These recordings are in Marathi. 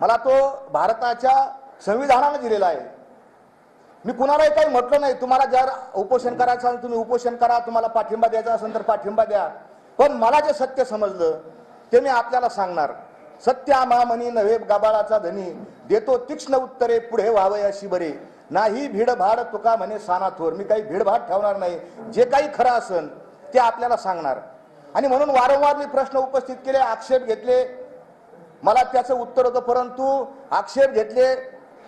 मला तो भारताच्या संविधानाने दिलेला आहे। मी कुणालाही काही म्हटलं नाही, तुम्हाला जर उपोषण करायचं असेल तुम्ही उपोषण करा, तुम्हाला पाठिंबा द्यायचा असेल तर पाठिंबा द्या, पण मला जे सत्य समजलं ते मी आपल्याला सांगणार। सत्य महामनी नव्हे गाबाळाचा धनी, देतो तीक्ष्ण उत्तरे पुढे व्हावं अशी बरे, नाही भीडभाड तुका म्हणे साना थोर। मी काही भीडभाड ठेवणार नाही, जे काही खरं असेल ते आपल्याला सांगणार। आणि म्हणून वारंवार मी प्रश्न उपस्थित केले, आक्षेप घेतले, मला त्याचं उत्तर होतं, परंतु आक्षेप घेतले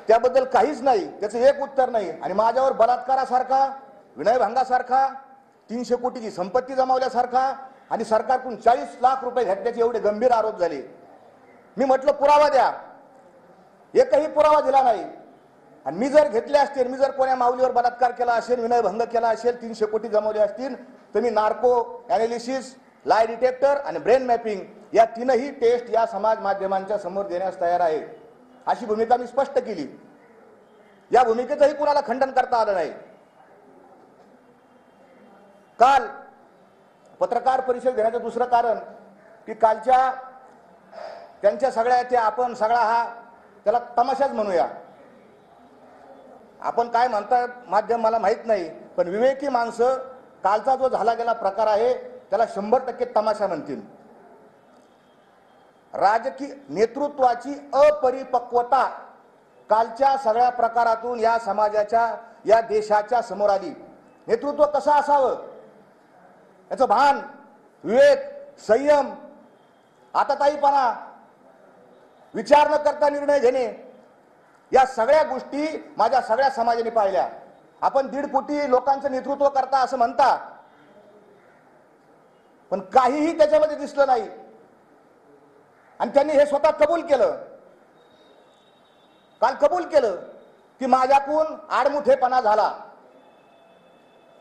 त्याबद्दल काहीच नाही, त्याचं एक उत्तर नाही। आणि माझ्यावर बलात्कारासारखा, विनयभंगासारखा, 300 कोटीची संपत्ती जमावल्यासारखा आणि सरकारकडून 40 लाख रुपये घेतल्याचे एवढे गंभीर आरोप झाले। मी म्हटलं पुरावा द्या, एकही पुरावा दिला नाही। आणि मी जर घेतले असतील, मी जर कोण्या माऊलीवर बलात्कार केला असेल, विनयभंग केला असेल, 300 कोटी जमवले असतील, तर मी नार्को ॲनालिसिस, लाय डिटेक्टर आणि ब्रेन मॅपिंग या तीनही टेस्ट या समाज माध्यमांच्या समोर देण्यास तयार आहे, अशी भूमिका मी स्पष्ट केली। या भूमिकेचंही कुणाला खंडन करता आलं नाही। काल पत्रकार परिषद घेण्याचं दुसरं कारण की कालच्या त्यांच्या सगळ्या ते आपण सगळा हा त्याला तमाशाच म्हणूया, आपण काय म्हणतात माध्यम मला माहित नाही, पण विवेकी माणसं कालचा जो झाला गेला प्रकार आहे त्याला 100% तमाशा म्हणतील। राजकीय नेतृत्वाची अपरिपक्वता कालच्या सगळ्या प्रकारातून या समाजाच्या, या देशाच्या समोर आली। नेतृत्व कसं असावं याचं भान, विवेक, संयम, आताताईपणा, विचार न करता निर्णय घेणे, या सगळ्या गोष्टी माझ्या सगळ्या समाजाने पाहिल्या। आपण 1.5 कोटी लोकांचं नेतृत्व करता असं म्हणता, पण काहीही त्याच्यामध्ये दिसलं नाही। आणि त्यांनी हे स्वतः कबूल केलं, काल कबूल केलं की माझ्याकडून आडमुठेपणा झाला,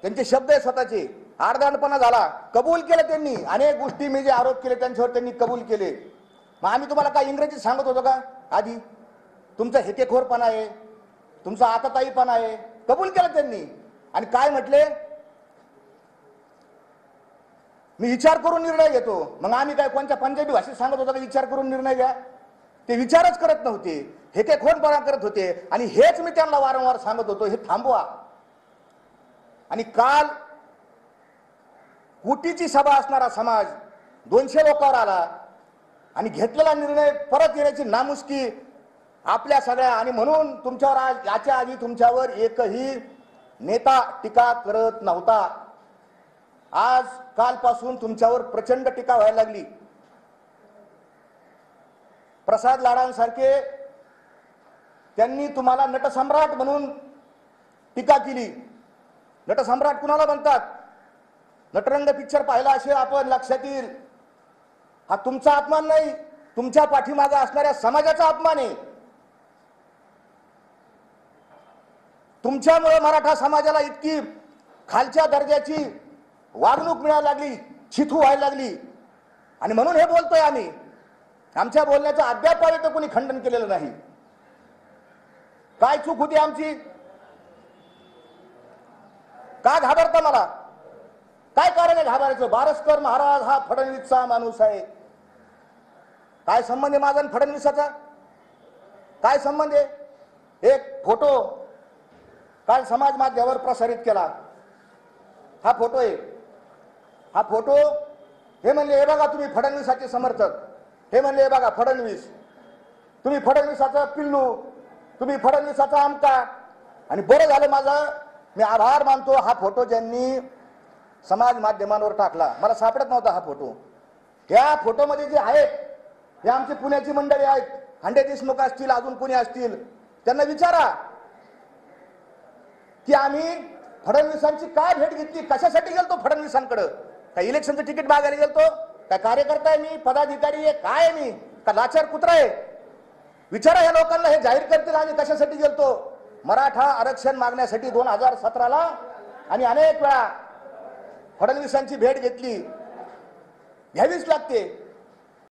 त्यांचे शब्द आहे स्वतःचे, आडदांडपणा झाला, कबूल केलं त्यांनी। अनेक गोष्टी मी जे आरोप केले त्यांच्यावर त्यांनी कबूल केले। मग आम्ही तुम्हाला काय इंग्रजीत सांगत होतो का आधी? तुमचा हेकेखोरपणा आहे, तुमचा आताताईपणा आहे, कबूल केलं त्यांनी। आणि काय म्हटले, मी विचार करून निर्णय घेतो। मग आम्ही काय कोणत्या पंजाबी भाषेत सांगत होतो का विचार करून निर्णय घ्या? ते विचारच करत नव्हते, हेकेखोरपणा करत होते। आणि हेच मी त्यांना वारंवार सांगत होतो, हे थांबवा। आणि काल कोटीची सभा असणारा समाज 200 लोकांवर आला आणि घेतलेला निर्णय परत येण्याची नामुष्की आपल्या सगळ्या। आणि म्हणून तुमच्यावर आज, याच्या आधी तुमच्यावर एकही नेता टीका करत नव्हता, आज कालपासून तुमच्यावर प्रचंड टीका व्हायला लागली। प्रसाद लाडांसारखे त्यांनी तुम्हाला नटसम्राट म्हणून टीका केली। नटसम्राट कुणाला म्हणतात? नटरंग पिक्चर पाहिला असेल आपण, लक्षात येईल। हा तुमचा अपमान नाही, तुमच्या पाठीमागे असणाऱ्या समाजाचा अपमान आहे। तुमच्यामुळे मराठा समाजाला इतकी खालच्या दर्जाची वागणूक मिळायला लागली, छिथू व्हायला लागली। आणि म्हणून हे बोलतोय आम्ही। आमच्या बोलण्याचं अद्यापही तर कोणी खंडन केलेलं नाही। काय चूक होती आमची? का घाबरता मला? काय कारण आहे घाबरायचं? बारस्कर महाराज हा फडणवीसचा माणूस आहे। काय संबंध आहे माझा आणि फडणवीसाचा? काय संबंध आहे? एक फोटो काल समाज माध्यमावर प्रसारित केला, हा फोटो आहे। हा फोटो, हे म्हणले हे बघा तुम्ही फडणवीसाचे समर्थक, हे म्हणले हे बघा फडणवीस, तुम्ही फडणवीसाचा पिल्लू, तुम्ही फडणवीसाचा आमका। आणि बरं झालं, माझा मी आभार मानतो, हा फोटो ज्यांनी समाज माध्यमांवर टाकला, मला सापडत नव्हता हा फोटो। या फोटोमध्ये जे आहेत हे आमची पुण्याची मंडळी आहेत, हांडे देशमुख असतील, अजून कोणी असतील, त्यांना विचारा की आम्ही फडणवीसांची काय भेट घेतली, कशासाठी गेलतो फडणवीसांकडे? काय इलेक्शनचं तिकीट मागायला गेलतो? काय कार्यकर्ता आहे मी, पदाधिकारी आहे, काय आहे मी, का लाचार कुत्रा आहे? विचारा या लोकांना, हे जाहीर करतील आम्ही कशासाठी गेलतो। मराठा आरक्षण मागण्यासाठी 2017ला आणि अनेक वेळा फडणवीसांची भेट घेतली, घ्यावीच लागते।